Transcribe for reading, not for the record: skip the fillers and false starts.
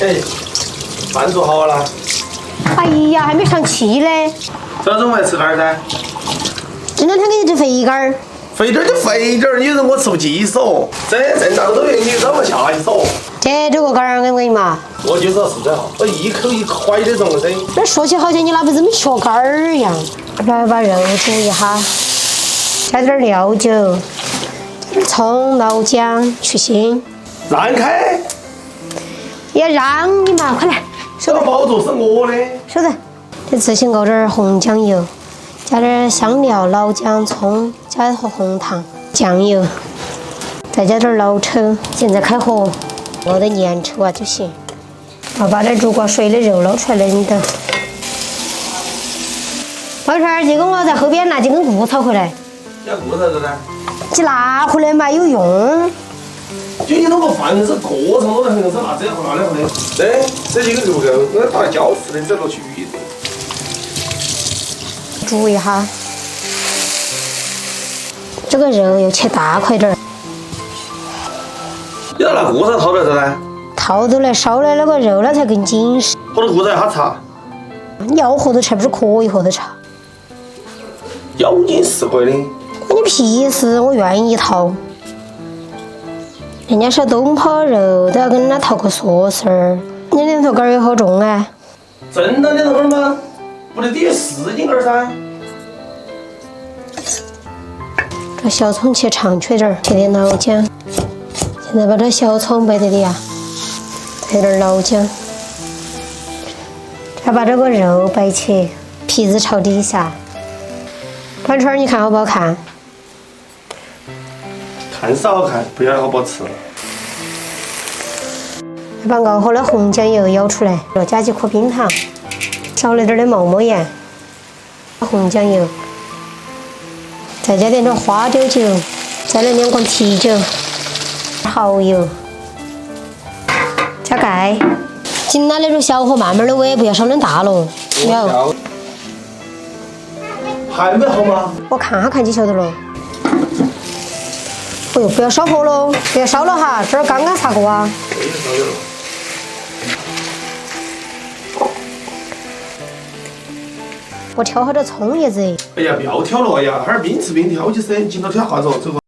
哎，饭做好了。哎呀，还没上气嘞。这中午还吃哪儿噻？这两天给你吃肥干儿。肥点儿就肥点儿，你说我吃不起手。这正当都有你扔不下一手。这个干儿给我给嘛？我就知道是这样，我一口一块的种噻。这说起好像你那不怎么学干儿一样。来把肉煮一下，加点料酒，加点葱、老姜去腥。让开！要让你嘛，快来！这个包做是我的。收着。这次先搞点红酱油，加点香料、老姜、葱，加盒红糖、酱油，再加点老抽，现在开火，熬得粘稠啊就行。把这煮过水的肉捞出来冷等。宝川儿，这个我在后边拿几根谷草回来。要顾啥子呢？你拿回来嘛有用。就你弄个饭是过程，我的很是拿这个那的回来。这几个肉肉，我打胶似的，这落去鱼的。煮一下，这个肉要切大块点儿。你要拿锅上掏点子呢？套着来烧了那个肉，那才更紧实。或者锅上哈茶。你要喝的茶不是可以喝的茶？妖精是会的。关你屁事！我愿意掏。人家说东坡肉都要跟人家掏个嗦丝儿，你两头杆儿有好重啊？正当2头杆吗？不得低于4斤杆噻。这小葱切长圈点儿，切点老姜。现在把这小葱摆在底下，再点老姜，再把这个肉摆起，皮子朝底下。板川儿，你看好不好看？看是好看，不晓得好不好吃。把熬好的红酱油舀出来，再加几颗冰糖，少了点的毛毛盐，红酱油，再加点花雕酒，再来2罐啤酒，蚝油，加盖。紧拿那种小火慢慢的煨，不要烧恁大了。有。还没好吗？我看哈看就晓得了。哎呦，不要烧火喽，不要烧了哈，这儿刚刚擦过啊。我挑好这葱叶子。哎呀，不要挑了，哎呀，哈儿边吃边挑起噻，紧到挑啥子哦，走吧。